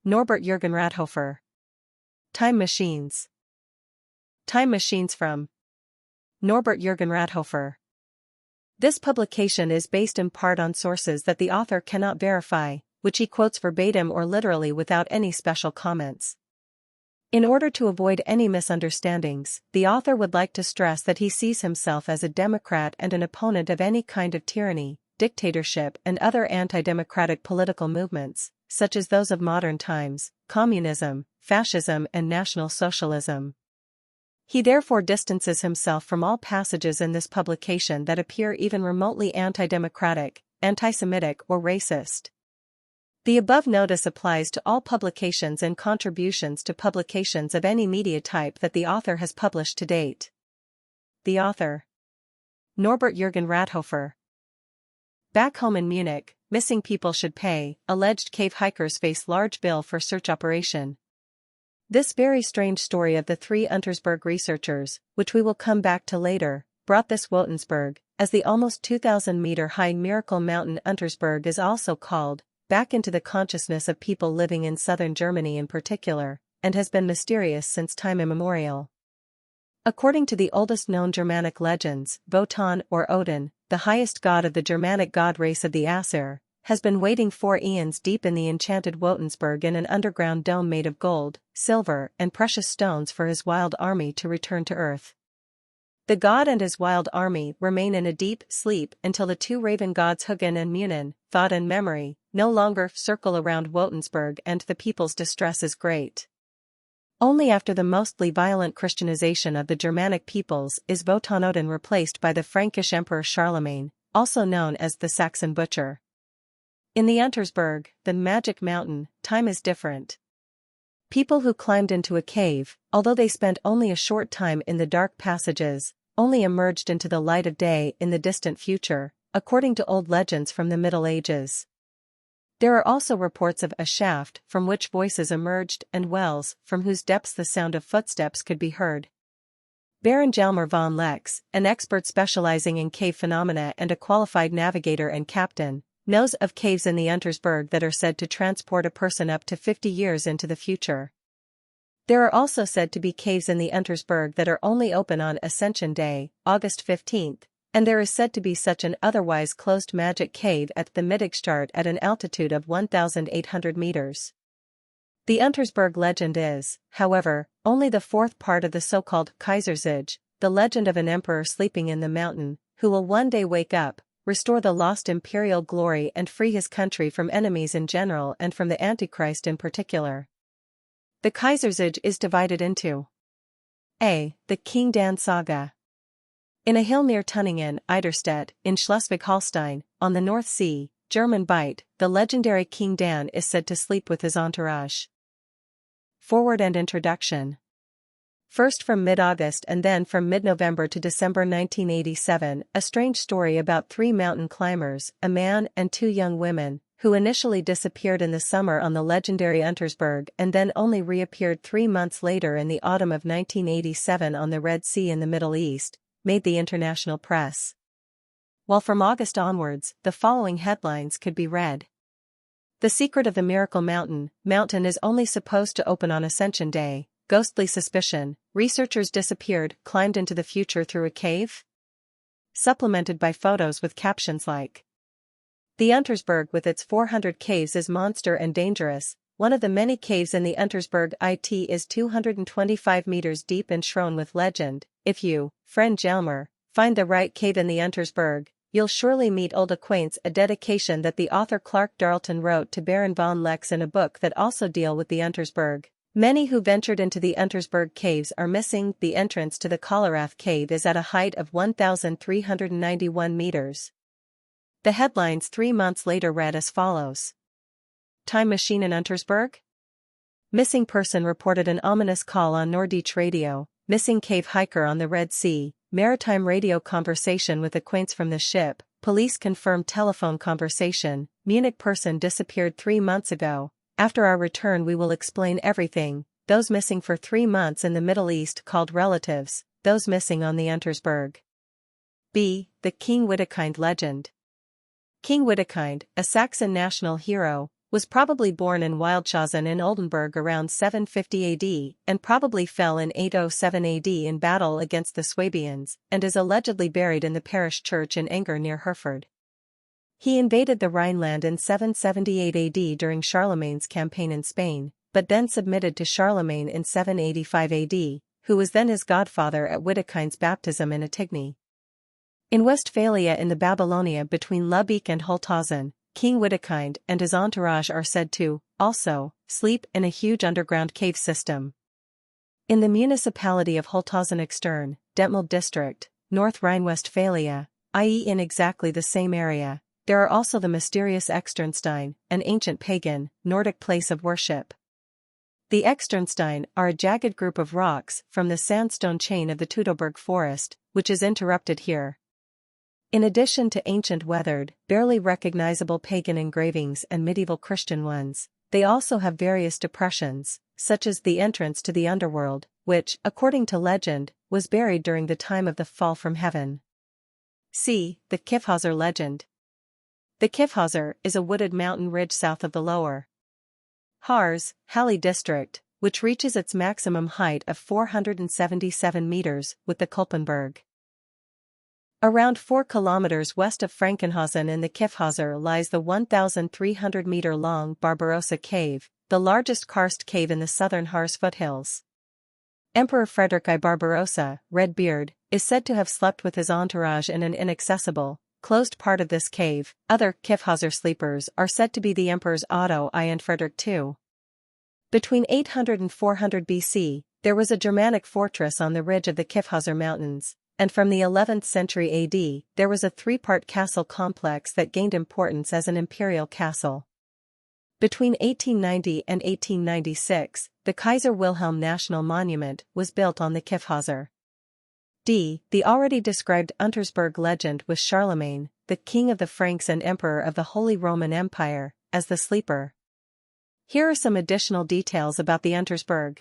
Norbert Jurgen Ratthofer. Time Machines. Time Machines from Norbert Jurgen Ratthofer. This publication is based in part on sources that the author cannot verify, which he quotes verbatim or literally without any special comments. In order to avoid any misunderstandings, the author would like to stress that he sees himself as a Democrat and an opponent of any kind of tyranny, dictatorship and other anti-democratic political movements, such as those of modern times, communism, fascism and National Socialism. He therefore distances himself from all passages in this publication that appear even remotely anti-democratic, anti-Semitic or racist. The above notice applies to all publications and contributions to publications of any media type that the author has published to date. The author: Norbert Jurgen Ratthofer. Back home in Munich, missing people should pay. Alleged cave hikers face large bill for search operation. This very strange story of the three Untersberg researchers, which we will come back to later, brought this Wotensberg, as the almost 2,000-meter-high miracle mountain Untersberg is also called, back into the consciousness of people living in southern Germany in particular, and has been mysterious since time immemorial. According to the oldest known Germanic legends, Wotan or Odin, the highest god of the Germanic god race of the Aesir, has been waiting 4 eons deep in the enchanted Wotensberg in an underground dome made of gold, silver, and precious stones for his wild army to return to Earth. The god and his wild army remain in a deep sleep until the two raven gods Hugin and Munin, thought and memory, no longer circle around Wotensberg and the people's distress is great. Only after the mostly violent Christianization of the Germanic peoples is Wotan Odin replaced by the Frankish Emperor Charlemagne, also known as the Saxon Butcher. In the Untersberg, the magic mountain, time is different. People who climbed into a cave, although they spent only a short time in the dark passages, only emerged into the light of day in the distant future, according to old legends from the Middle Ages. There are also reports of a shaft from which voices emerged and wells from whose depths the sound of footsteps could be heard. Baron Jalmar von Lex, an expert specializing in cave phenomena and a qualified navigator and captain, knows of caves in the Untersberg that are said to transport a person up to 50 years into the future. There are also said to be caves in the Untersberg that are only open on Ascension Day, August 15th, and there is said to be such an otherwise closed magic cave at the Mittagstart at an altitude of 1,800 meters. The Untersberg legend is, however, only the fourth part of the so-called Kaiserzige, the legend of an emperor sleeping in the mountain, who will one day wake up, restore the lost imperial glory and free his country from enemies in general and from the Antichrist in particular. The Kaiserzige is divided into A. The King Dan saga. In a hill near Tunningen, Eiderstedt, in Schleswig-Holstein, on the North Sea, German Bight, the legendary King Dan is said to sleep with his entourage. Forward and introduction. First from mid-August and then from mid-November to December 1987, a strange story about 3 mountain climbers, a man and 2 young women, who initially disappeared in the summer on the legendary Untersberg and then only reappeared 3 months later in the autumn of 1987 on the Red Sea in the Middle East, made the international press. While from August onwards, the following headlines could be read. The secret of the Miracle Mountain is only supposed to open on Ascension Day. Ghostly suspicion, researchers disappeared, climbed into the future through a cave? Supplemented by photos with captions like, "The Untersberg with its 400 caves is monster and dangerous. One of the many caves in the Untersberg is 225 meters deep and shrown with legend. If you, friend Jalmar, find the right cave in the Untersberg, you'll surely meet old acquaintance." A dedication that the author Clark Darlton wrote to Baron von Lex in a book that also deal with the Untersberg. Many who ventured into the Untersberg caves are missing. The entrance to the Kollarath cave is at a height of 1,391 meters. The headlines 3 months later read as follows. Time machine in Untersberg? Missing person reported an ominous call on Norddeutsche Radio, missing cave hiker on the Red Sea, maritime radio conversation with acquaintance from the ship, police confirmed telephone conversation, Munich person disappeared 3 months ago. After our return we will explain everything. Those missing for 3 months in the Middle East called relatives, those missing on the Untersberg. B. The King Widukind legend. King Widukind, a Saxon national hero, was probably born in Wildschausen in Oldenburg around 750 AD and probably fell in 807 AD in battle against the Swabians and is allegedly buried in the parish church in Enger near Herford. He invaded the Rhineland in 778 AD during Charlemagne's campaign in Spain, but then submitted to Charlemagne in 785 AD, who was then his godfather at Widekind's baptism in Attigny. In Westphalia in the Babylonia between Lübeck and Holthausen, King Widekind and his entourage are said to, also, sleep in a huge underground cave system. In the municipality of Holthausen-Extern, Detmold district, North Rhine-Westphalia, i.e. in exactly the same area, there are also the mysterious Externstein, an ancient pagan, Nordic place of worship. The Externstein are a jagged group of rocks from the sandstone chain of the Teutoburg forest, which is interrupted here. In addition to ancient weathered, barely recognizable pagan engravings and medieval Christian ones, they also have various depressions, such as the entrance to the underworld, which, according to legend, was buried during the time of the fall from heaven. See, the Kyffhäuser legend. The Kyffhäuser is a wooded mountain ridge south of the lower Harz, Halle district, which reaches its maximum height of 477 meters with the Kulpenberg. Around 4 kilometers west of Frankenhausen in the Kyffhäuser lies the 1,300-meter-long Barbarossa Cave, the largest karst cave in the southern Harz foothills. Emperor Frederick I Barbarossa, Redbeard, is said to have slept with his entourage in an inaccessible, closed part of this cave. Other Kyffhäuser sleepers are said to be the emperors Otto I and Frederick II. Between 800 and 400 BC, there was a Germanic fortress on the ridge of the Kyffhäuser Mountains, and from the 11th century AD, there was a 3-part castle complex that gained importance as an imperial castle. Between 1890 and 1896, the Kaiser Wilhelm National Monument was built on the Kyffhäuser. The already described Untersberg legend with Charlemagne, the king of the Franks and emperor of the Holy Roman Empire, as the sleeper. Here are some additional details about the Untersberg.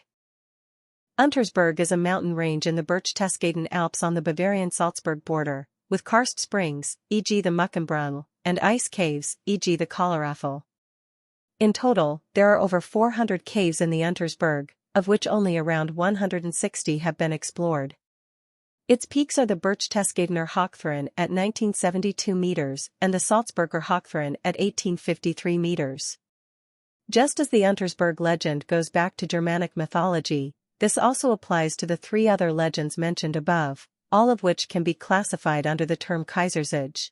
Untersberg is a mountain range in the Berchtesgaden Alps on the Bavarian Salzburg border, with karst springs, e.g. the Muckenbrunn, and ice caves, e.g. the Kohleraffel. In total, there are over 400 caves in the Untersberg, of which only around 160 have been explored. Its peaks are the Berchtesgadener Hochthron at 1972 meters and the Salzburger Hochthron at 1853 meters. Just as the Untersberg legend goes back to Germanic mythology, this also applies to the 3 other legends mentioned above, all of which can be classified under the term Kaisersage.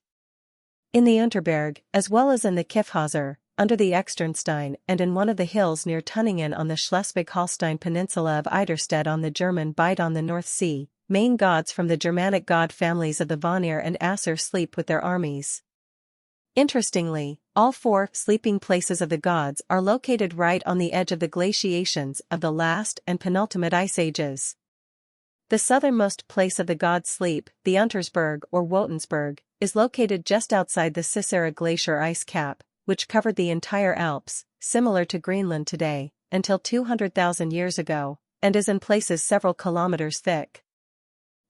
In the Unterberg, as well as in the Kyffhäuser, under the Externstein and in one of the hills near Tunningen on the Schleswig-Holstein peninsula of Eiderstedt on the German Bight on the North Sea, main gods from the Germanic god families of the Vanir and Asir sleep with their armies. Interestingly, all 4 sleeping places of the gods are located right on the edge of the glaciations of the last and penultimate ice ages. The southernmost place of the gods' sleep, the Untersberg or Wotensberg, is located just outside the Sisera Glacier ice cap, which covered the entire Alps, similar to Greenland today, until 200,000 years ago, and is in places several kilometers thick.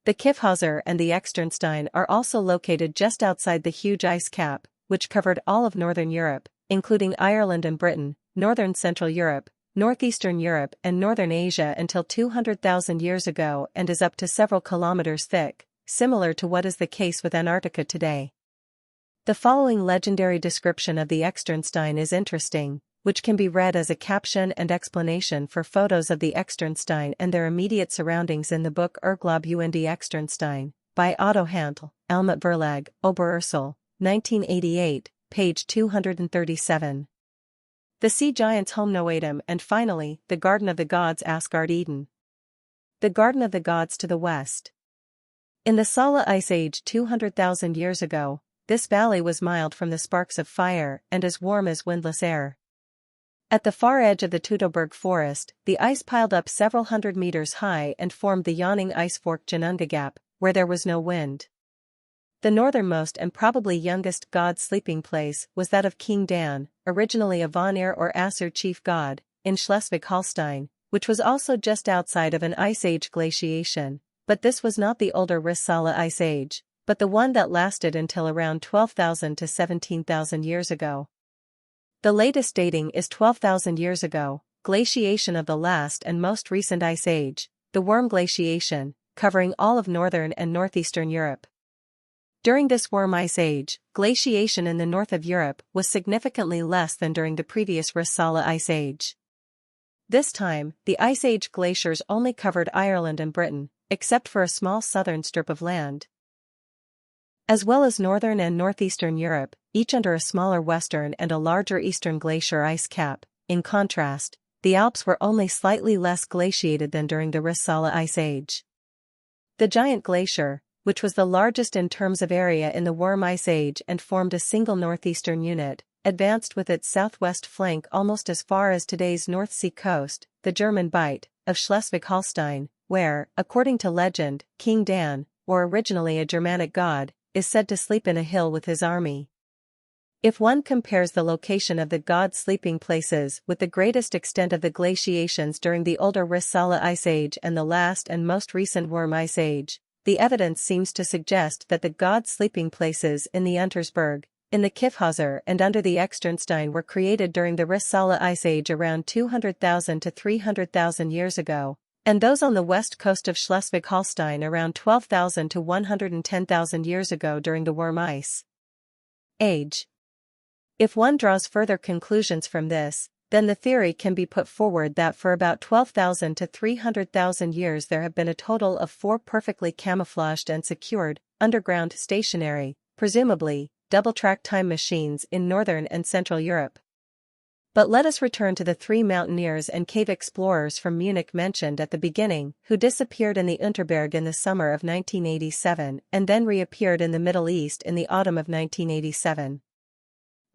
The Kyffhäuser and the Externstein are also located just outside the huge ice cap, which covered all of northern Europe, including Ireland and Britain, northern Central Europe, northeastern Europe and northern Asia until 200,000 years ago and is up to several kilometers thick, similar to what is the case with Antarctica today. The following legendary description of the Externstein is interesting, which can be read as a caption and explanation for photos of the Externstein and their immediate surroundings in the book Urglaub und die Externstein, by Otto Handel, Almut Verlag, Oberursel, 1988, page 237. The Sea Giants Homnoadum and finally, the Garden of the Gods Asgard Eden. The Garden of the Gods to the west. In the Sala Ice Age 200,000 years ago, this valley was mild from the sparks of fire and as warm as windless air. At the far edge of the Teutoburg forest, the ice piled up several hundred meters high and formed the yawning ice fork Janunga Gap, where there was no wind. The northernmost and probably youngest god's sleeping place was that of King Dan, originally a Vanir or Asir chief god, in Schleswig-Holstein, which was also just outside of an Ice Age glaciation, but this was not the older Rissala Ice Age, but the one that lasted until around 12,000 to 17,000 years ago. The latest dating is 12,000 years ago, glaciation of the last and most recent ice age, the Worm Glaciation, covering all of northern and northeastern Europe. During this Worm Ice Age, glaciation in the north of Europe was significantly less than during the previous Rissala Ice Age. This time, the Ice Age glaciers only covered Ireland and Britain, except for a small southern strip of land, as well as northern and northeastern Europe, each under a smaller western and a larger eastern glacier ice cap. In contrast, the Alps were only slightly less glaciated than during the Rissala Ice Age. The giant glacier, which was the largest in terms of area in the Worm Ice Age and formed a single northeastern unit, advanced with its southwest flank almost as far as today's North Sea coast, the German Bight, of Schleswig-Holstein, where, according to legend, King Dan, or originally a Germanic god, is said to sleep in a hill with his army. If one compares the location of the god's sleeping places with the greatest extent of the glaciations during the older Rissala Ice Age and the last and most recent Worm Ice Age, the evidence seems to suggest that the god's sleeping places in the Untersberg, in the Kyffhäuser and under the Externstein were created during the Rissala Ice Age around 200,000 to 300,000 years ago, and those on the west coast of Schleswig-Holstein around 12,000 to 110,000 years ago during the Worm Ice Age. If one draws further conclusions from this, then the theory can be put forward that for about 12,000 to 300,000 years there have been a total of 4 perfectly camouflaged and secured, underground stationary, presumably, double-track time machines in northern and central Europe. But let us return to the 3 mountaineers and cave explorers from Munich mentioned at the beginning, who disappeared in the Unterberg in the summer of 1987 and then reappeared in the Middle East in the autumn of 1987.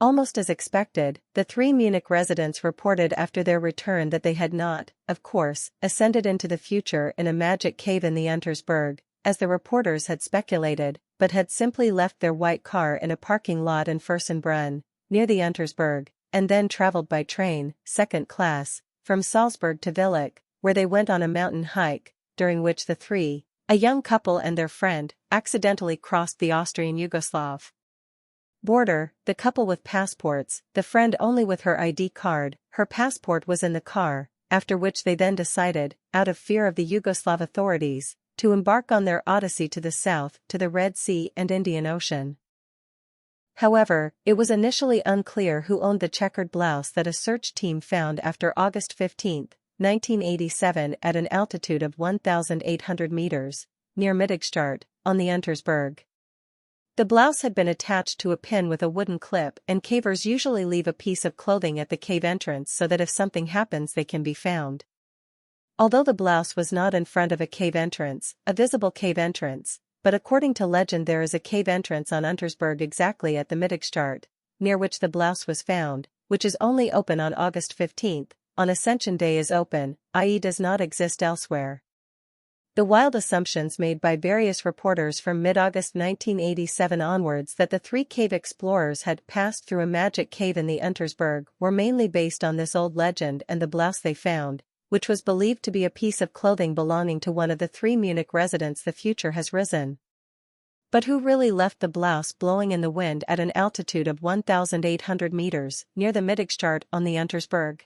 Almost as expected, the 3 Munich residents reported after their return that they had not, of course, ascended into the future in a magic cave in the Untersberg, as the reporters had speculated, but had simply left their white car in a parking lot in Fürstenbrunn, near the Untersberg, and then traveled by train, second class, from Salzburg to Villach, where they went on a mountain hike, during which the 3, a young couple and their friend, accidentally crossed the Austrian-Yugoslav border, the couple with passports, the friend only with her ID card. Her passport was in the car, after which they then decided, out of fear of the Yugoslav authorities, to embark on their odyssey to the south, to the Red Sea and Indian Ocean. However, it was initially unclear who owned the checkered blouse that a search team found after August 15, 1987 at an altitude of 1,800 meters, near Middagstadt, on the Untersberg. The blouse had been attached to a pin with a wooden clip, and cavers usually leave a piece of clothing at the cave entrance so that if something happens they can be found. Although the blouse was not in front of a cave entrance, a visible cave entrance, but according to legend there is a cave entrance on Untersberg exactly at the Middagstadt, near which the blouse was found, which is only open on August 15, on Ascension Day is open, i.e. does not exist elsewhere. The wild assumptions made by various reporters from mid-August 1987 onwards that the 3 cave explorers had passed through a magic cave in the Untersberg were mainly based on this old legend and the blouse they found, which was believed to be a piece of clothing belonging to one of the 3 Munich residents. The future has risen. But who really left the blouse blowing in the wind at an altitude of 1,800 meters, near the Middagstadt on the Untersberg?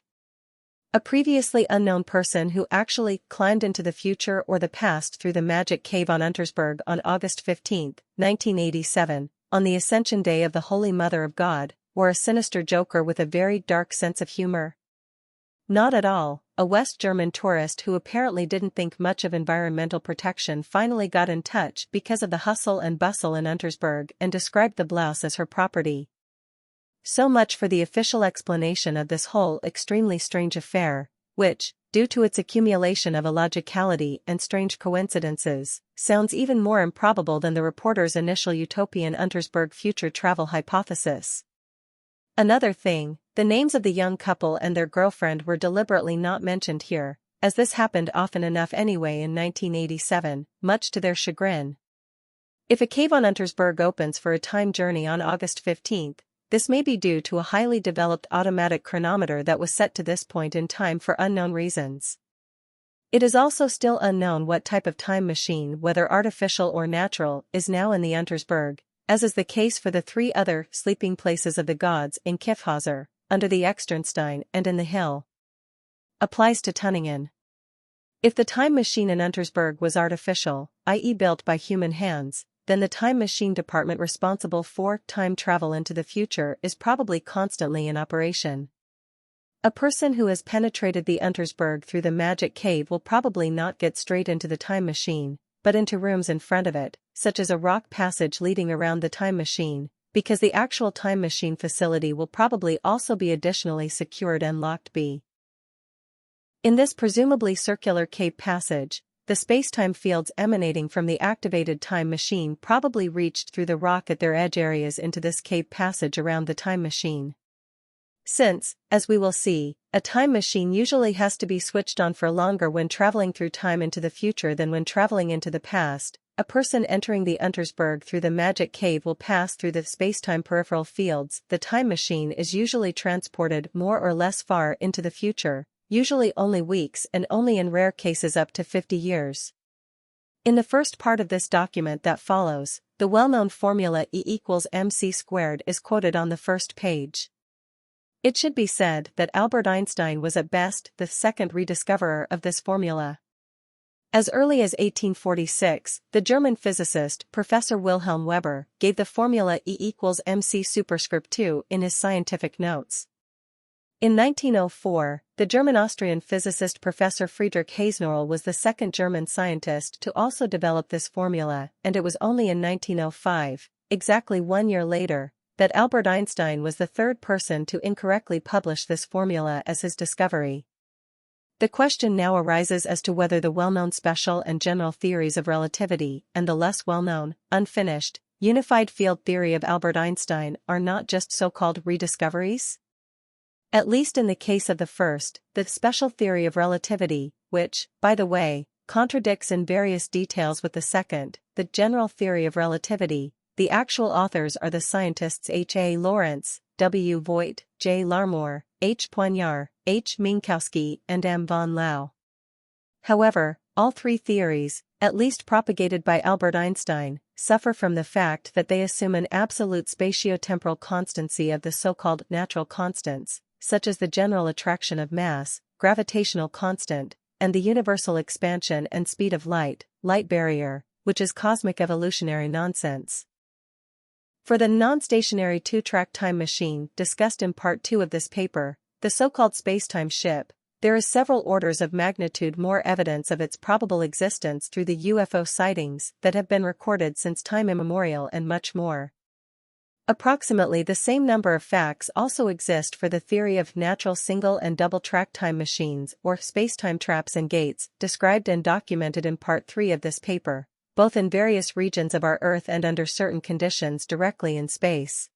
A previously unknown person who actually climbed into the future or the past through the magic cave on Untersberg on August 15, 1987, on the Ascension Day of the Holy Mother of God, or a sinister joker with a very dark sense of humor? Not at all. A West German tourist who apparently didn't think much of environmental protection finally got in touch because of the hustle and bustle in Untersberg and described the blouse as her property. So much for the official explanation of this whole extremely strange affair, which, due to its accumulation of illogicality and strange coincidences, sounds even more improbable than the reporter's initial utopian Untersberg future travel hypothesis. Another thing, the names of the young couple and their girlfriend were deliberately not mentioned here, as this happened often enough anyway in 1987, much to their chagrin. If a cave on Untersberg opens for a time journey on August 15, this may be due to a highly developed automatic chronometer that was set to this point in time for unknown reasons. It is also still unknown what type of time machine, whether artificial or natural, is now in the Untersberg, as is the case for the 3 other sleeping places of the gods in Kyffhäuser, under the Eksternstein and in the hill. Applies to Tunningen. If the time machine in Untersberg was artificial, i.e. built by human hands, then the time machine department responsible for time travel into the future is probably constantly in operation. A person who has penetrated the Untersberg through the magic cave will probably not get straight into the time machine, but into rooms in front of it, such as a rock passage leading around the time machine, because the actual time machine facility will probably also be additionally secured and locked B. In this presumably circular cave passage, the spacetime fields emanating from the activated time machine probably reached through the rock at their edge areas into this cave passage around the time machine. Since, as we will see, a time machine usually has to be switched on for longer when traveling through time into the future than when traveling into the past, a person entering the Untersberg through the magic cave will pass through the spacetime peripheral fields. The time machine is usually transported more or less far into the future, usually only weeks and only in rare cases up to 50 years. In the first part of this document that follows, the well-known formula E equals mc squared is quoted on the first page. It should be said that Albert Einstein was at best the second rediscoverer of this formula. As early as 1846, the German physicist Professor Wilhelm Weber gave the formula E equals mc superscript 2 in his scientific notes. In 1904, the German-Austrian physicist Professor Friedrich Hasenöhrl was the second German scientist to also develop this formula, and it was only in 1905, exactly 1 year later, that Albert Einstein was the third person to incorrectly publish this formula as his discovery. The question now arises as to whether the well-known special and general theories of relativity and the less well-known, unfinished, unified field theory of Albert Einstein are not just so-called rediscoveries? At least in the case of the first, the special theory of relativity, which, by the way, contradicts in various details with the second, the general theory of relativity, the actual authors are the scientists H. A. Lorentz, W. Voigt, J. Larmor, H. Poignard, H. Minkowski, and M. von Lau. However, all three theories, at least propagated by Albert Einstein, suffer from the fact that they assume an absolute spatiotemporal constancy of the so-called natural constants, such as the general attraction of mass, gravitational constant, and the universal expansion and speed of light, light barrier, which is cosmic evolutionary nonsense. For the non-stationary two-track time machine discussed in Part 2 of this paper, the so-called spacetime ship, there is several orders of magnitude more evidence of its probable existence through the UFO sightings that have been recorded since time immemorial and much more. Approximately the same number of facts also exist for the theory of natural single and double-track time machines or spacetime traps and gates, described and documented in Part 3 of this paper, both in various regions of our Earth and under certain conditions directly in space.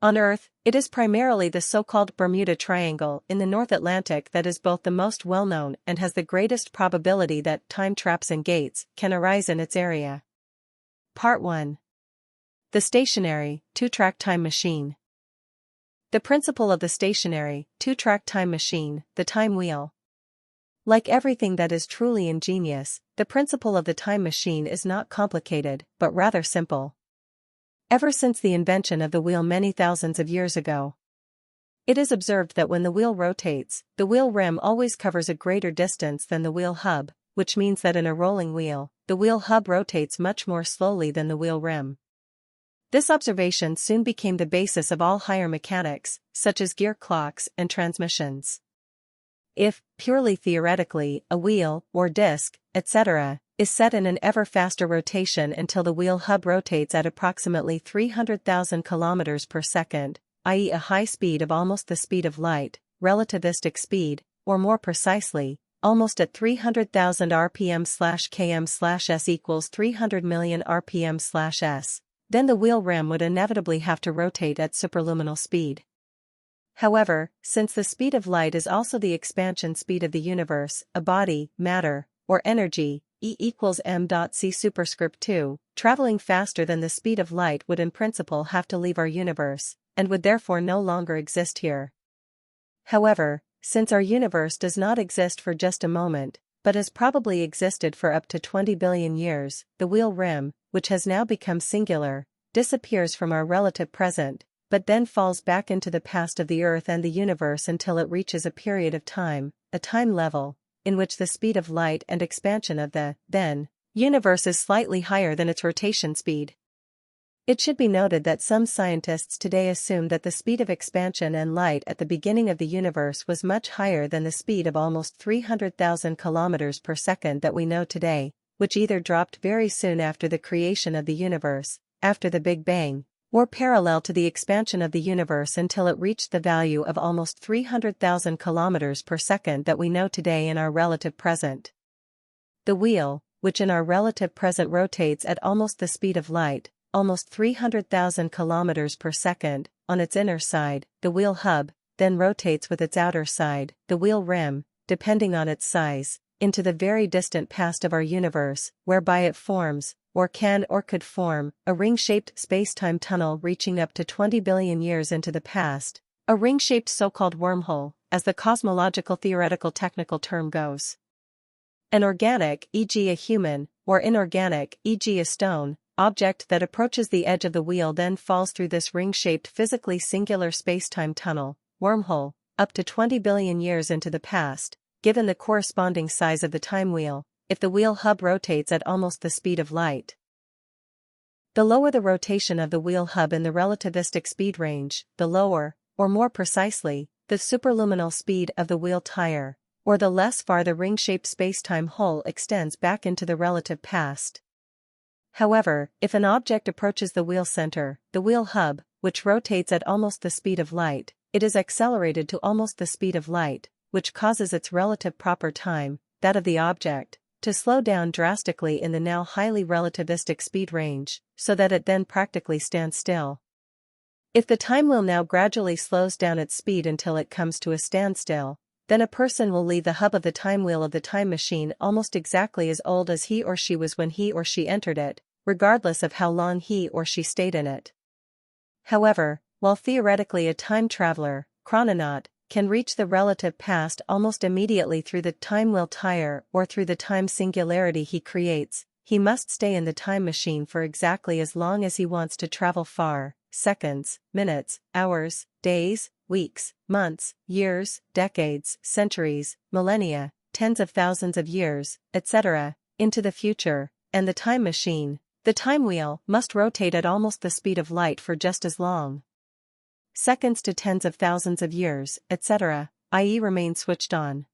On Earth, it is primarily the so-called Bermuda Triangle in the North Atlantic that is both the most well-known and has the greatest probability that time traps and gates can arise in its area. Part 1. The stationary, two-track time machine. The principle of the stationary, two-track time machine, the time wheel. Like everything that is truly ingenious, the principle of the time machine is not complicated, but rather simple. Ever since the invention of the wheel many thousands of years ago, it is observed that when the wheel rotates, the wheel rim always covers a greater distance than the wheel hub, which means that in a rolling wheel, the wheel hub rotates much more slowly than the wheel rim. This observation soon became the basis of all higher mechanics, such as gear clocks and transmissions. If, purely theoretically, a wheel, or disc, etc., is set in an ever faster rotation until the wheel hub rotates at approximately 300,000 km per second, i.e. a high speed of almost the speed of light, relativistic speed, or more precisely, almost at 300,000 rpm/km/s equals 300 million rpm/s, then the wheel rim would inevitably have to rotate at superluminal speed. However, since the speed of light is also the expansion speed of the universe, a body, matter, or energy, E equals m.c superscript 2, traveling faster than the speed of light would in principle have to leave our universe, and would therefore no longer exist here. However, since our universe does not exist for just a moment, but has probably existed for up to 20 billion years, the wheel rim, which has now become singular, disappears from our relative present, but then falls back into the past of the Earth and the universe until it reaches a period of time, a time level, in which the speed of light and expansion of the, then, universe is slightly higher than its rotation speed. It should be noted that some scientists today assume that the speed of expansion and light at the beginning of the universe was much higher than the speed of almost 300,000 kilometers per second that we know today, which either dropped very soon after the creation of the universe, after the Big Bang, or parallel to the expansion of the universe until it reached the value of almost 300,000 kilometers per second that we know today in our relative present. The wheel, which in our relative present rotates at almost the speed of light, almost 300,000 kilometers per second, on its inner side, the wheel hub, then rotates with its outer side, the wheel rim, depending on its size, into the very distant past of our universe, whereby it forms, or can or could form, a ring-shaped space-time tunnel reaching up to 20 billion years into the past, a ring-shaped so-called wormhole, as the cosmological theoretical technical term goes. An organic, e.g. a human, or inorganic, e.g. a stone, object that approaches the edge of the wheel then falls through this ring-shaped physically singular space-time tunnel, wormhole, up to 20 billion years into the past, given the corresponding size of the time wheel, if the wheel hub rotates at almost the speed of light. The lower the rotation of the wheel hub in the relativistic speed range, the lower, or more precisely, the superluminal speed of the wheel tire, or the less far the ring-shaped space-time hole extends back into the relative past. However, if an object approaches the wheel center, the wheel hub, which rotates at almost the speed of light, it is accelerated to almost the speed of light, which causes its relative proper time, that of the object, to slow down drastically in the now highly relativistic speed range, so that it then practically stands still. If the time wheel now gradually slows down its speed until it comes to a standstill, then a person will leave the hub of the time wheel of the time machine almost exactly as old as he or she was when he or she entered it, regardless of how long he or she stayed in it. However, while theoretically a time traveler, chrononaut, can reach the relative past almost immediately through the time wheel tire or through the time singularity he creates, he must stay in the time machine for exactly as long as he wants to travel far, seconds, minutes, hours, days, weeks, months, years, decades, centuries, millennia, tens of thousands of years, etc., into the future, and the time machine, the time wheel, must rotate at almost the speed of light for just as long. Seconds to tens of thousands of years, etc., i.e. remain switched on.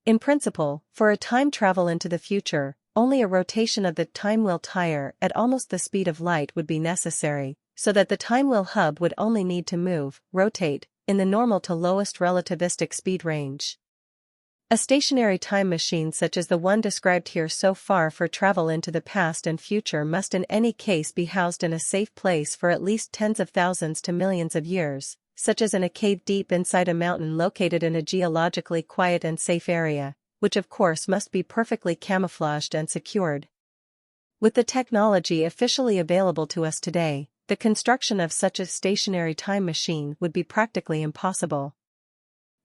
In principle, for a time travel into the future, only a rotation of the time wheel tire at almost the speed of light would be necessary, so that the time wheel hub would only need to move, rotate, in the normal to lowest relativistic speed range. A stationary time machine such as the one described here so far for travel into the past and future must in any case be housed in a safe place for at least tens of thousands to millions of years, such as in a cave deep inside a mountain located in a geologically quiet and safe area, which of course must be perfectly camouflaged and secured. With the technology officially available to us today, the construction of such a stationary time machine would be practically impossible.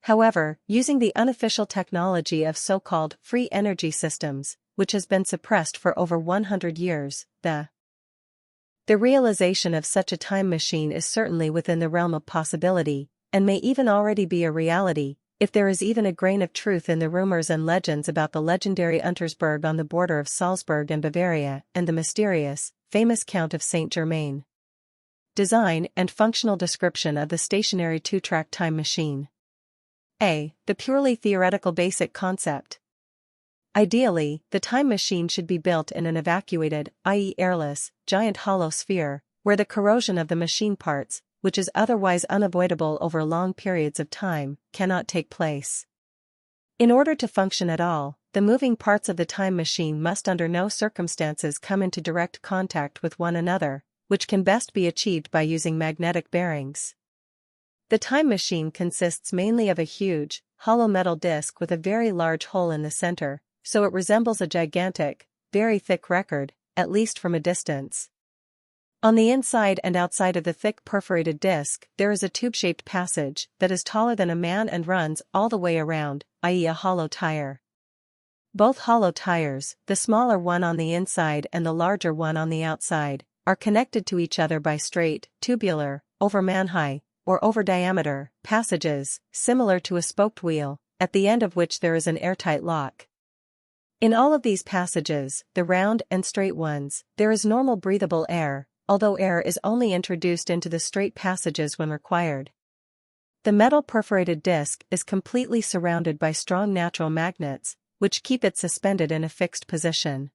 However, using the unofficial technology of so-called free energy systems, which has been suppressed for over 100 years, the realization of such a time machine is certainly within the realm of possibility, and may even already be a reality, if there is even a grain of truth in the rumors and legends about the legendary Untersberg on the border of Salzburg and Bavaria and the mysterious, famous Count of Saint Germain. Design and functional description of the stationary two-track time machine. A. The purely theoretical basic concept. Ideally, the time machine should be built in an evacuated, i.e. airless, giant hollow sphere, where the corrosion of the machine parts, which is otherwise unavoidable over long periods of time, cannot take place. In order to function at all, the moving parts of the time machine must under no circumstances come into direct contact with one another, which can best be achieved by using magnetic bearings. The time machine consists mainly of a huge, hollow metal disc with a very large hole in the center, so it resembles a gigantic, very thick record, at least from a distance. On the inside and outside of the thick perforated disc, there is a tube-shaped passage that is taller than a man and runs all the way around, i.e. a hollow tire. Both hollow tires, the smaller one on the inside and the larger one on the outside, are connected to each other by straight, tubular, over man-high, or over diameter, passages, similar to a spoked wheel, at the end of which there is an airtight lock. In all of these passages, the round and straight ones, there is normal breathable air, although air is only introduced into the straight passages when required. The metal perforated disc is completely surrounded by strong natural magnets, which keep it suspended in a fixed position.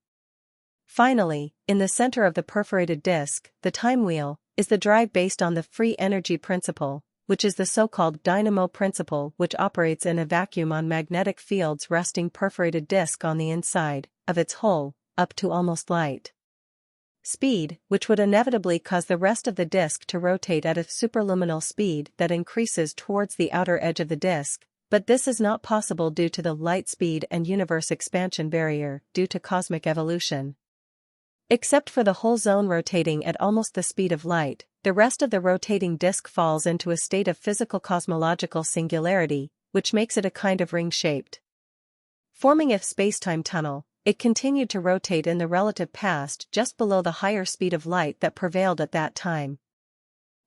Finally, in the center of the perforated disc, the time wheel, is the drive based on the free energy principle, which is the so-called dynamo principle which operates in a vacuum on magnetic fields resting perforated disc on the inside of its hole, up to almost light speed, which would inevitably cause the rest of the disc to rotate at a superluminal speed that increases towards the outer edge of the disc, but this is not possible due to the light speed and universe expansion barrier due to cosmic evolution. Except for the whole zone rotating at almost the speed of light, the rest of the rotating disk falls into a state of physical cosmological singularity, which makes it a kind of ring-shaped. Forming a spacetime tunnel, it continued to rotate in the relative past just below the higher speed of light that prevailed at that time.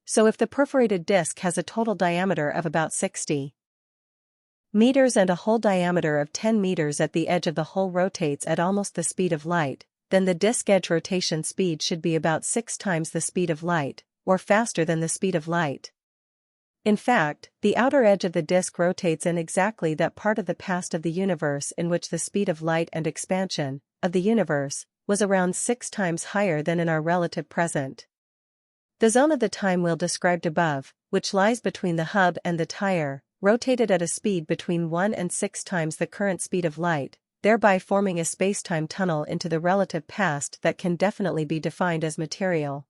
So if the perforated disk has a total diameter of about 60 meters and a hole diameter of 10 meters at the edge of the hole rotates at almost the speed of light, then the disk edge rotation speed should be about 6 times the speed of light, or faster than the speed of light. In fact, the outer edge of the disk rotates in exactly that part of the past of the universe in which the speed of light and expansion of the universe was around 6 times higher than in our relative present. The zone of the time wheel described above, which lies between the hub and the tire, rotated at a speed between 1 and 6 times the current speed of light, thereby forming a spacetime tunnel into the relative past that can definitely be defined as material.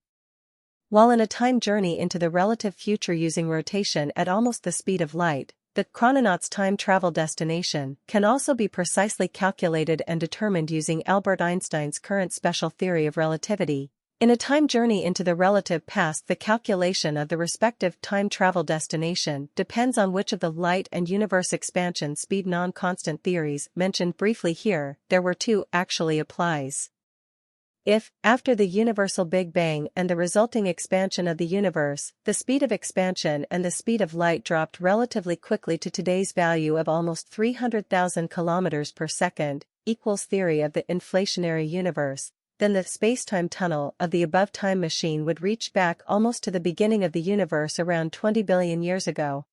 While in a time journey into the relative future using rotation at almost the speed of light, the chrononaut's time travel destination can also be precisely calculated and determined using Albert Einstein's current special theory of relativity. In a time journey into the relative past, the calculation of the respective time travel destination depends on which of the light and universe expansion speed non-constant theories mentioned briefly here, there were two, actually applies. If, after the universal Big Bang and the resulting expansion of the universe, the speed of expansion and the speed of light dropped relatively quickly to today's value of almost 300,000 kilometers per second, equals theory of the inflationary universe, then the spacetime tunnel of the above time machine would reach back almost to the beginning of the universe around 20 billion years ago.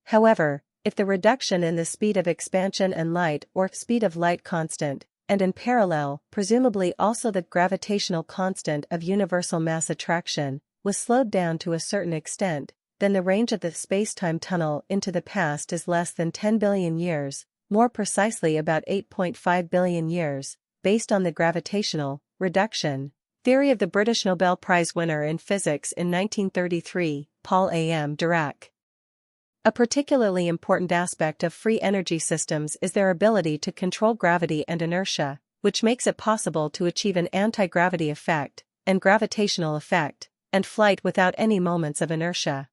However, if the reduction in the speed of expansion and light or speed of light constant, and in parallel, presumably also the gravitational constant of universal mass attraction, was slowed down to a certain extent, then the range of the spacetime tunnel into the past is less than 10 billion years, more precisely about 8.5 billion years, based on the gravitational reduction theory of the British Nobel Prize winner in physics in 1933, Paul A.M. Dirac. A particularly important aspect of free energy systems is their ability to control gravity and inertia, which makes it possible to achieve an anti-gravity effect, and gravitational effect, and flight without any moments of inertia.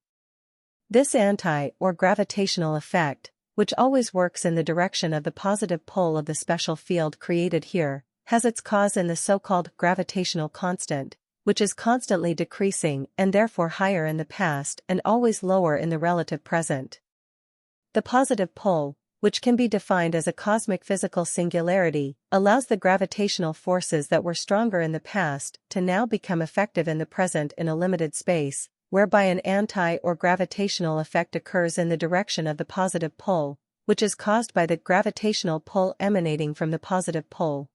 This or gravitational effect, which always works in the direction of the positive pole of the special field created here, has its cause in the so-called gravitational constant, which is constantly decreasing and therefore higher in the past and always lower in the relative present. The positive pole, which can be defined as a cosmic physical singularity, allows the gravitational forces that were stronger in the past to now become effective in the present in a limited space, whereby an anti- or gravitational effect occurs in the direction of the positive pole, which is caused by the gravitational pull emanating from the positive pole.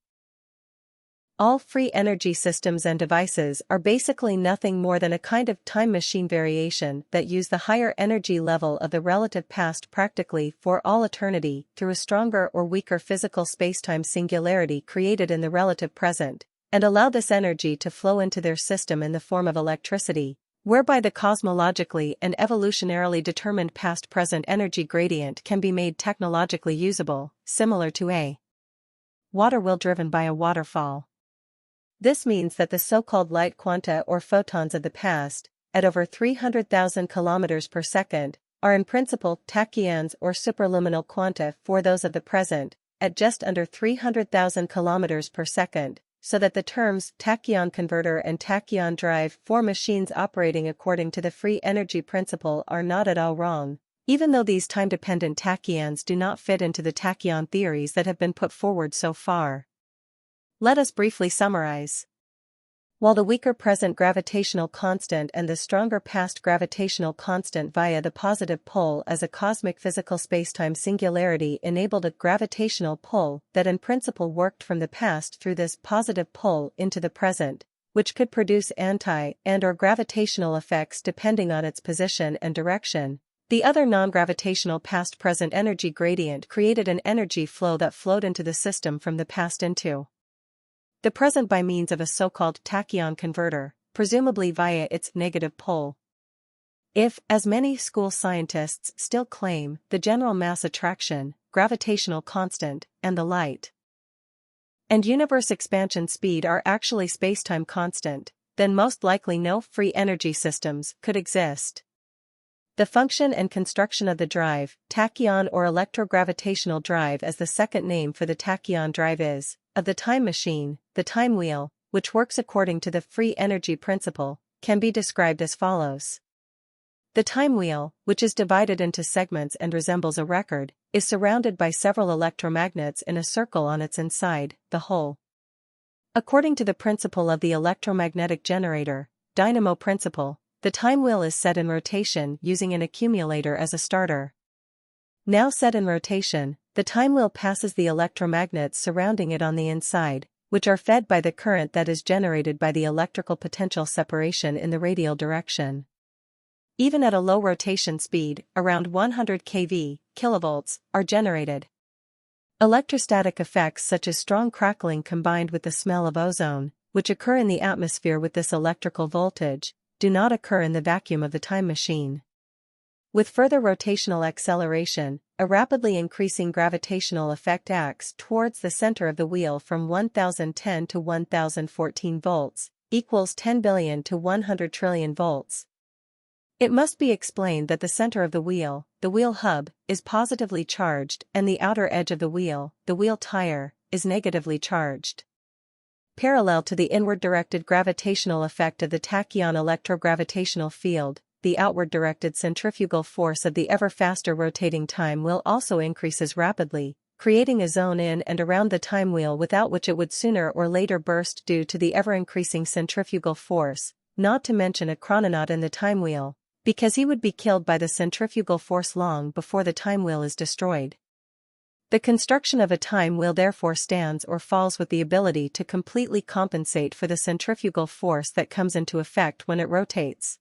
All free energy systems and devices are basically nothing more than a kind of time machine variation that use the higher energy level of the relative past practically for all eternity through a stronger or weaker physical spacetime singularity created in the relative present, and allow this energy to flow into their system in the form of electricity, whereby the cosmologically and evolutionarily determined past-present energy gradient can be made technologically usable, similar to a water wheel driven by a waterfall. This means that the so-called light quanta or photons of the past, at over 300,000 kilometers per second, are in principle tachyons or superluminal quanta for those of the present, at just under 300,000 kilometers per second, so that the terms tachyon converter and tachyon drive for machines operating according to the free energy principle are not at all wrong, even though these time-dependent tachyons do not fit into the tachyon theories that have been put forward so far. Let us briefly summarize. While the weaker present gravitational constant and the stronger past gravitational constant via the positive pole as a cosmic physical spacetime singularity enabled a gravitational pull that in principle worked from the past through this positive pull into the present, which could produce anti- and/or gravitational effects depending on its position and direction, the other non-gravitational past-present energy gradient created an energy flow that flowed into the system from the past into the present by means of a so-called tachyon converter, presumably via its negative pole. If, as many school scientists still claim, the general mass attraction, gravitational constant, and the light and universe expansion speed are actually spacetime constant, then most likely no free energy systems could exist. The function and construction of the drive, tachyon or electrogravitational drive as the second name for the tachyon drive is, of the time machine, the time wheel, which works according to the free energy principle, can be described as follows. The time wheel, which is divided into segments and resembles a record, is surrounded by several electromagnets in a circle on its inside, the whole. According to the principle of the electromagnetic generator, dynamo principle, the time wheel is set in rotation using an accumulator as a starter. Now set in rotation, the time wheel passes the electromagnets surrounding it on the inside, which are fed by the current that is generated by the electrical potential separation in the radial direction. Even at a low rotation speed, around 100 kV, kilovolts, are generated. Electrostatic effects such as strong crackling combined with the smell of ozone, which occur in the atmosphere with this electrical voltage, do not occur in the vacuum of the time machine. With further rotational acceleration, a rapidly increasing gravitational effect acts towards the center of the wheel from 1010 to 1014 volts, equals 10 billion to 100 trillion volts. It must be explained that the center of the wheel hub, is positively charged and the outer edge of the wheel tire, is negatively charged. Parallel to the inward-directed gravitational effect of the tachyon electrogravitational field, the outward-directed centrifugal force of the ever-faster rotating time wheel also increases rapidly, creating a zone in and around the time wheel without which it would sooner or later burst due to the ever-increasing centrifugal force, not to mention a chrononaut in the time wheel, because he would be killed by the centrifugal force long before the time wheel is destroyed. The construction of a time wheel therefore stands or falls with the ability to completely compensate for the centrifugal force that comes into effect when it rotates.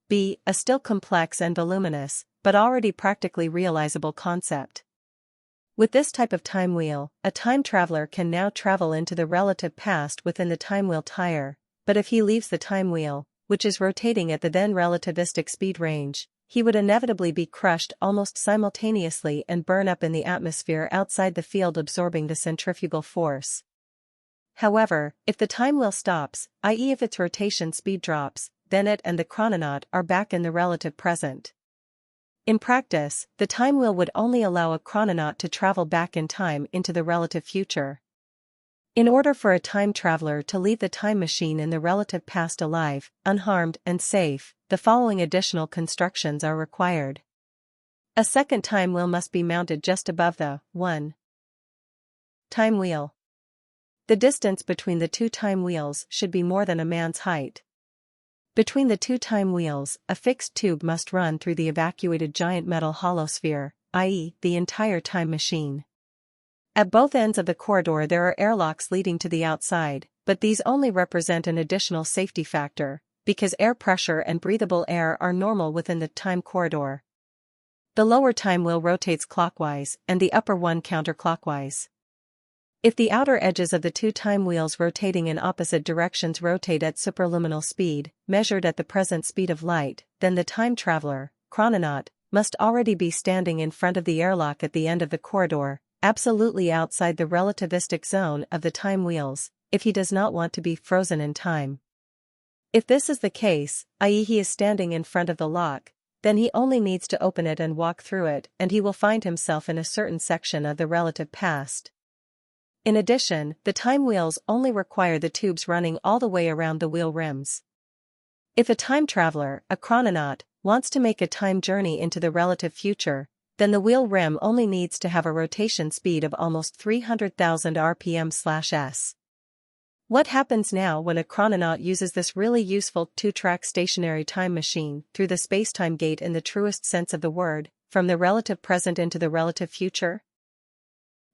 B. A still complex and voluminous, but already practically realizable concept. With this type of time wheel, a time traveler can now travel into the relative past within the time wheel tire, but if he leaves the time wheel, which is rotating at the then relativistic speed range, he would inevitably be crushed almost simultaneously and burn up in the atmosphere outside the field absorbing the centrifugal force. However, if the time wheel stops, i.e. if its rotation speed drops, then it and the chrononaut are back in the relative present. In practice, the time wheel would only allow a chrononaut to travel back in time into the relative future. In order for a time traveler to leave the time machine in the relative past alive, unharmed, and safe, the following additional constructions are required. A second time wheel must be mounted just above the 1. time wheel. The distance between the two time wheels should be more than a man's height. Between the two time wheels, a fixed tube must run through the evacuated giant metal holosphere, i.e., the entire time machine. At both ends of the corridor there are airlocks leading to the outside, but these only represent an additional safety factor, because air pressure and breathable air are normal within the time corridor. The lower time wheel rotates clockwise, and the upper one counterclockwise. If the outer edges of the two time wheels rotating in opposite directions rotate at superluminal speed, measured at the present speed of light, then the time traveler, chrononaut, must already be standing in front of the airlock at the end of the corridor, absolutely outside the relativistic zone of the time wheels, if he does not want to be frozen in time. If this is the case, i.e. he is standing in front of the lock, then he only needs to open it and walk through it, and he will find himself in a certain section of the relative past. In addition, the time wheels only require the tubes running all the way around the wheel rims. If a time traveler, a chrononaut, wants to make a time journey into the relative future, then the wheel rim only needs to have a rotation speed of almost 300,000 rpm/s. What happens now when a chrononaut uses this really useful two-track stationary time machine through the space-time gate in the truest sense of the word, from the relative present into the relative future?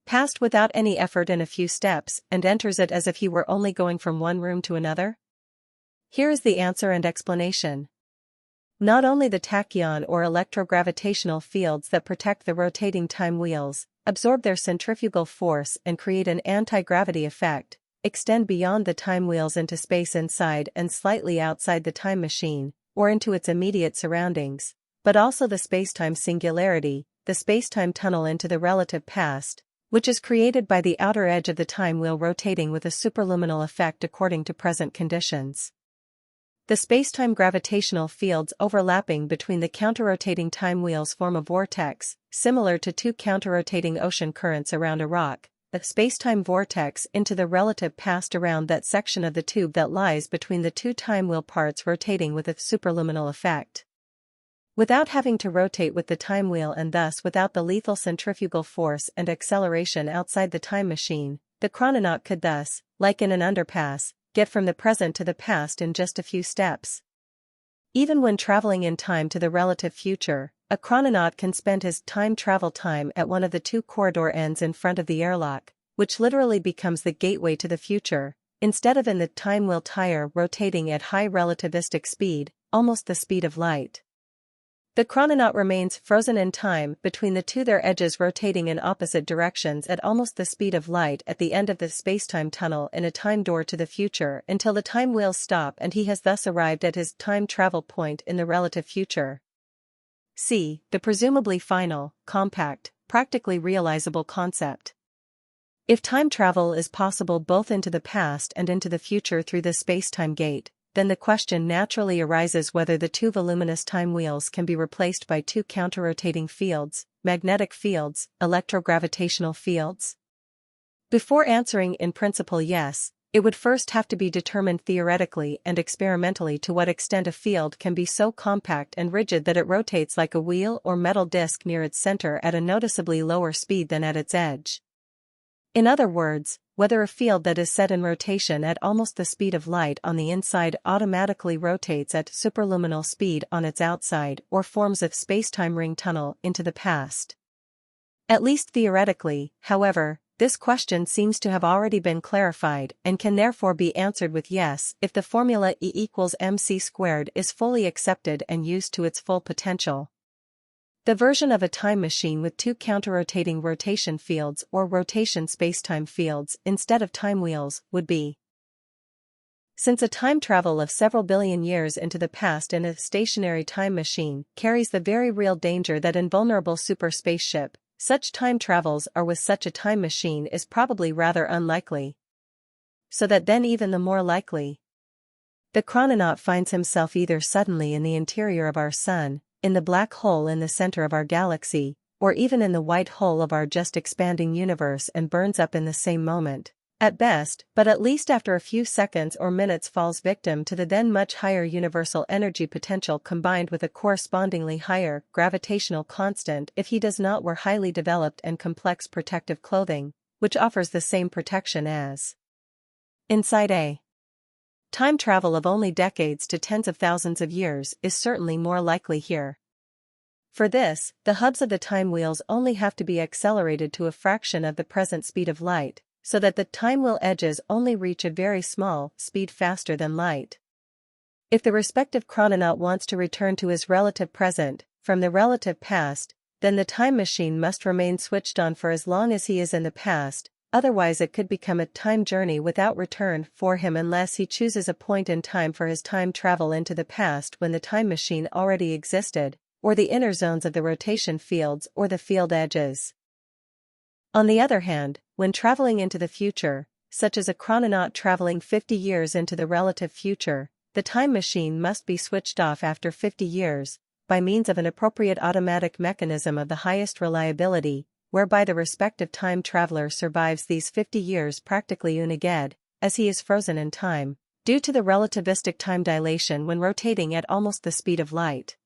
Past without any effort in a few steps and enters it as if he were only going from one room to another? Here is the answer and explanation. Not only the tachyon or electrogravitational fields that protect the rotating time wheels, absorb their centrifugal force and create an anti-gravity effect, extend beyond the time wheels into space inside and slightly outside the time machine, or into its immediate surroundings, but also the spacetime singularity, the spacetime tunnel into the relative past, which is created by the outer edge of the time wheel rotating with a superluminal effect according to present conditions. The spacetime gravitational fields overlapping between the counterrotating time wheels form a vortex, similar to two counterrotating ocean currents around a rock, a spacetime vortex into the relative past around that section of the tube that lies between the two time wheel parts rotating with a superluminal effect. Without having to rotate with the time wheel and thus without the lethal centrifugal force and acceleration outside the time machine, the chrononaut could thus, like in an underpass, get from the present to the past in just a few steps. Even when traveling in time to the relative future, a chrononaut can spend his time travel time at one of the two corridor ends in front of the airlock, which literally becomes the gateway to the future, instead of in the time wheel tire rotating at high relativistic speed, almost the speed of light. The chrononaut remains frozen in time between the two, their edges rotating in opposite directions at almost the speed of light at the end of the spacetime tunnel in a time door to the future until the time wheels stop and he has thus arrived at his time travel point in the relative future. C. The presumably final, compact, practically realizable concept. If time travel is possible both into the past and into the future through the spacetime gate, then the question naturally arises whether the two voluminous time wheels can be replaced by two counterrotating fields, magnetic fields, electrogravitational fields. Before answering in principle yes, it would first have to be determined theoretically and experimentally to what extent a field can be so compact and rigid that it rotates like a wheel or metal disc near its center at a noticeably lower speed than at its edge. In other words, whether a field that is set in rotation at almost the speed of light on the inside automatically rotates at superluminal speed on its outside or forms a spacetime ring tunnel into the past. At least theoretically, however, this question seems to have already been clarified and can therefore be answered with yes if the formula E=mc² is fully accepted and used to its full potential. The version of a time machine with two counterrotating rotation fields or rotation spacetime fields instead of time wheels would be: since a time travel of several billion years into the past in a stationary time machine carries the very real danger that invulnerable super spaceship, such time travels are with such a time machine is probably rather unlikely. So that then even the more likely. The chrononaut finds himself either suddenly in the interior of our sun, in the black hole in the center of our galaxy, or even in the white hole of our just expanding universe and burns up in the same moment, at best, but at least after a few seconds or minutes falls victim to the then much higher universal energy potential combined with a correspondingly higher gravitational constant if he does not wear highly developed and complex protective clothing, which offers the same protection as inside a time travel of only decades to tens of thousands of years is certainly more likely here. For this, the hubs of the time wheels only have to be accelerated to a fraction of the present speed of light, so that the time wheel edges only reach a very small speed faster than light. If the respective chrononaut wants to return to his relative present, from the relative past, then the time machine must remain switched on for as long as he is in the past. Otherwise it could become a time journey without return for him unless he chooses a point in time for his time travel into the past when the time machine already existed, or the inner zones of the rotation fields or the field edges. On the other hand, when traveling into the future, such as a chrononaut traveling 50 years into the relative future, the time machine must be switched off after 50 years, by means of an appropriate automatic mechanism of the highest reliability, whereby the respective time traveler survives these 50 years practically unaged, as he is frozen in time, due to the relativistic time dilation when rotating at almost the speed of light.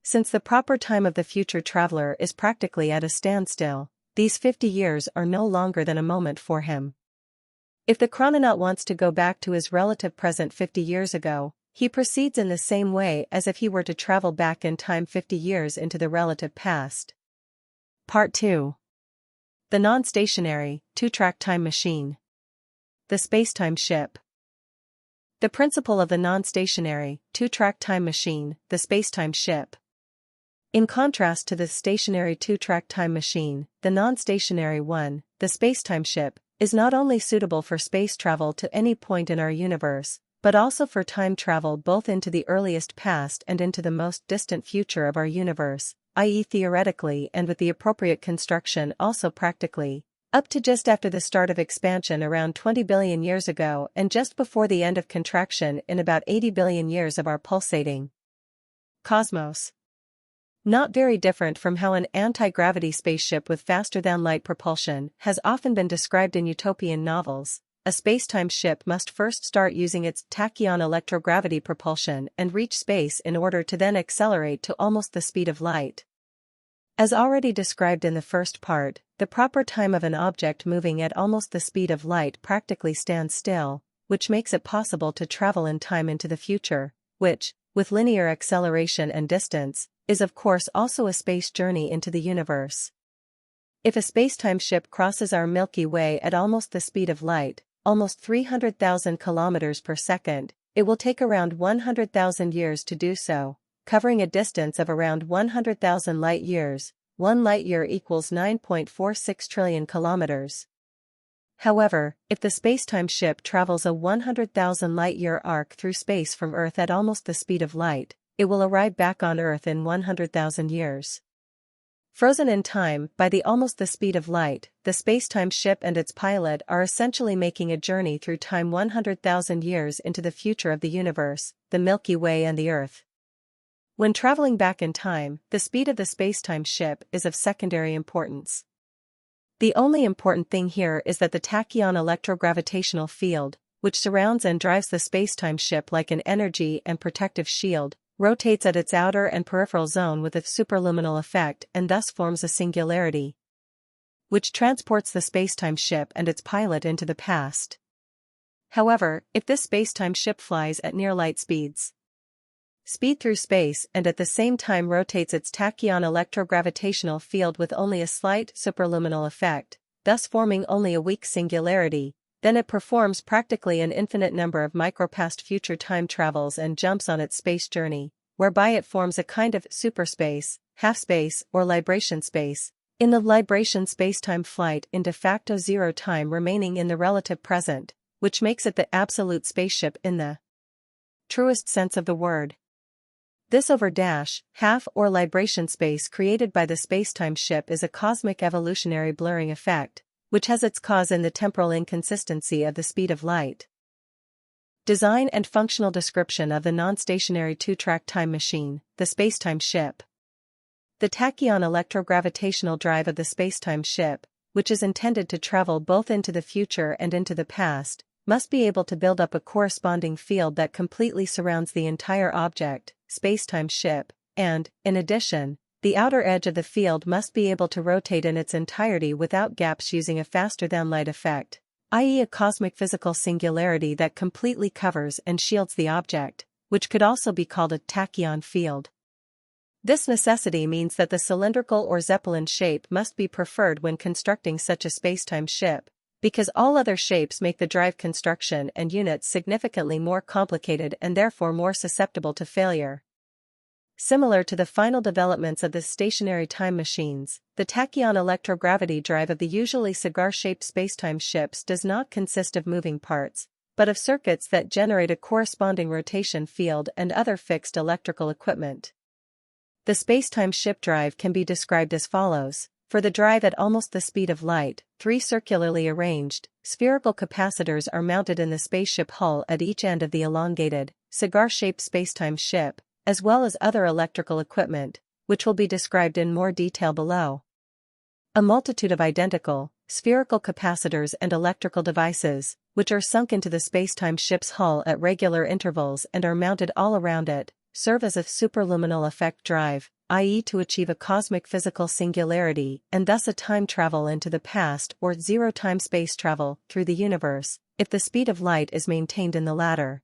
Since the proper time of the future traveler is practically at a standstill, these 50 years are no longer than a moment for him. If the chrononaut wants to go back to his relative present 50 years ago, he proceeds in the same way as if he were to travel back in time 50 years into the relative past. Part 2. The non-stationary, two-track time machine. The space-time ship. The principle of the non-stationary, two-track time machine, the space-time ship. In contrast to the stationary two-track time machine, the non-stationary one, the space-time ship, is not only suitable for space travel to any point in our universe, but also for time travel both into the earliest past and into the most distant future of our universe, i.e. theoretically and with the appropriate construction also practically, up to just after the start of expansion around 20 billion years ago and just before the end of contraction in about 80 billion years of our pulsating cosmos. Not very different from how an anti-gravity spaceship with faster-than-light propulsion has often been described in utopian novels, a space-time ship must first start using its tachyon electrogravity propulsion and reach space in order to then accelerate to almost the speed of light. As already described in the first part, the proper time of an object moving at almost the speed of light practically stands still, which makes it possible to travel in time into the future, which, with linear acceleration and distance, is of course also a space journey into the universe. If a spacetime ship crosses our Milky Way at almost the speed of light, almost 300,000 kilometers per second, it will take around 100,000 years to do so, covering a distance of around 100,000 light-years. 1 light-year equals 9.46 trillion kilometers. However, if the spacetime ship travels a 100,000 light-year arc through space from Earth at almost the speed of light, it will arrive back on Earth in 100,000 years. Frozen in time by almost the speed of light, the spacetime ship and its pilot are essentially making a journey through time 100,000 years into the future of the universe, the Milky Way and the Earth. When traveling back in time, the speed of the spacetime ship is of secondary importance. The only important thing here is that the tachyon electrogravitational field, which surrounds and drives the spacetime ship like an energy and protective shield, rotates at its outer and peripheral zone with a superluminal effect and thus forms a singularity, which transports the spacetime ship and its pilot into the past. However, if this spacetime ship flies at near light speed through space and at the same time rotates its tachyon electrogravitational field with only a slight superluminal effect, thus forming only a weak singularity, then it performs practically an infinite number of micropast future time travels and jumps on its space journey, whereby it forms a kind of superspace, half-space or libration space, in the libration spacetime flight in de facto zero time remaining in the relative present, which makes it the absolute spaceship in the truest sense of the word. This half or libration space created by the spacetime ship is a cosmic evolutionary blurring effect, which has its cause in the temporal inconsistency of the speed of light. Design and functional description of the non-stationary two-track time machine, the spacetime ship. The tachyon electrogravitational drive of the spacetime ship, which is intended to travel both into the future and into the past, must be able to build up a corresponding field that completely surrounds the entire object, spacetime ship, and, in addition, the outer edge of the field must be able to rotate in its entirety without gaps using a faster-than-light effect, i.e. a cosmic physical singularity that completely covers and shields the object, which could also be called a tachyon field. This necessity means that the cylindrical or Zeppelin shape must be preferred when constructing such a spacetime ship, because all other shapes make the drive construction and units significantly more complicated and therefore more susceptible to failure. Similar to the final developments of the stationary time machines, the tachyon electrogravity drive of the usually cigar-shaped spacetime ships does not consist of moving parts, but of circuits that generate a corresponding rotation field and other fixed electrical equipment. The spacetime ship drive can be described as follows. For the drive at almost the speed of light, 3 circularly arranged, spherical capacitors are mounted in the spaceship hull at each end of the elongated, cigar-shaped spacetime ship, as well as other electrical equipment, which will be described in more detail below. A multitude of identical, spherical capacitors and electrical devices, which are sunk into the spacetime ship's hull at regular intervals and are mounted all around it, serve as a superluminal effect drive, i.e. to achieve a cosmic physical singularity and thus a time travel into the past or zero-time space travel through the universe, if the speed of light is maintained in the latter.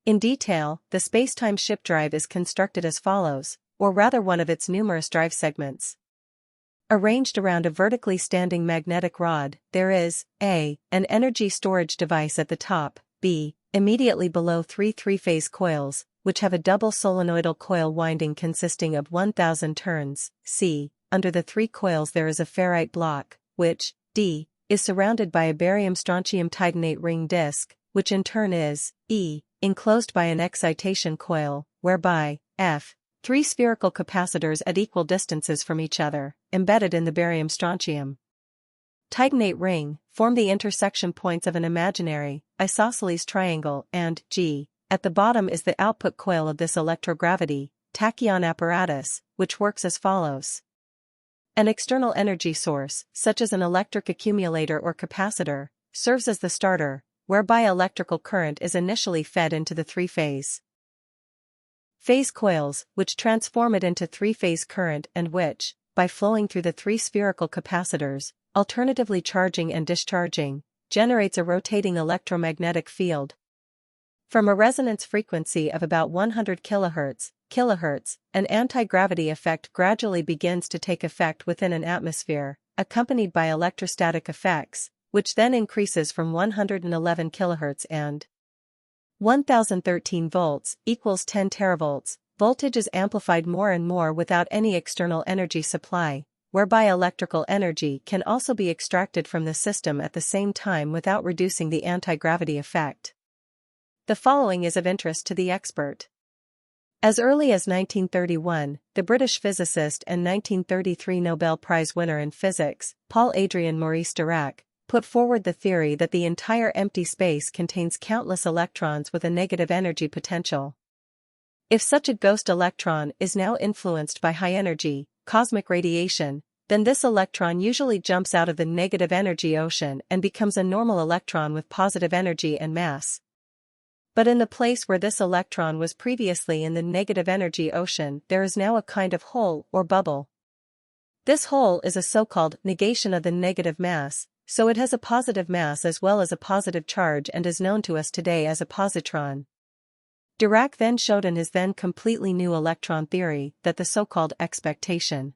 In detail, the spacetime ship drive is constructed as follows, or rather one of its numerous drive segments. Arranged around a vertically standing magnetic rod, there is a. an energy storage device at the top, b. immediately below three three-phase coils, which have a double solenoidal coil winding consisting of 1,000 turns, c. under the three coils there is a ferrite block, which, d. is surrounded by a barium-strontium titanate ring disc, which in turn is, e. enclosed by an excitation coil, whereby, f. three spherical capacitors at equal distances from each other, embedded in the barium-strontium titanate ring, form the intersection points of an imaginary, isosceles triangle and, g. at the bottom is the output coil of this electrogravity, tachyon apparatus, which works as follows. An external energy source, such as an electric accumulator or capacitor, serves as the starter, whereby electrical current is initially fed into the three-phase coils, which transform it into three-phase current and which, by flowing through the three spherical capacitors, alternatively charging and discharging, generates a rotating electromagnetic field. From a resonance frequency of about 100 kHz, an anti-gravity effect gradually begins to take effect within an atmosphere, accompanied by electrostatic effects, which then increases from 111 kHz and 1013 volts equals 10 teravolts. Voltage is amplified more and more without any external energy supply, whereby electrical energy can also be extracted from the system at the same time without reducing the anti-gravity effect. The following is of interest to the expert. As early as 1931, the British physicist and 1933 Nobel Prize winner in physics, Paul Adrien Maurice Dirac, put forward the theory that the entire empty space contains countless electrons with a negative energy potential. If such a ghost electron is now influenced by high-energy, cosmic radiation, then this electron usually jumps out of the negative energy ocean and becomes a normal electron with positive energy and mass. But in the place where this electron was previously in the negative energy ocean, there is now a kind of hole or bubble. This hole is a so-called negation of the negative mass, so it has a positive mass as well as a positive charge and is known to us today as a positron. Dirac then showed in his then completely new electron theory that the so-called expectation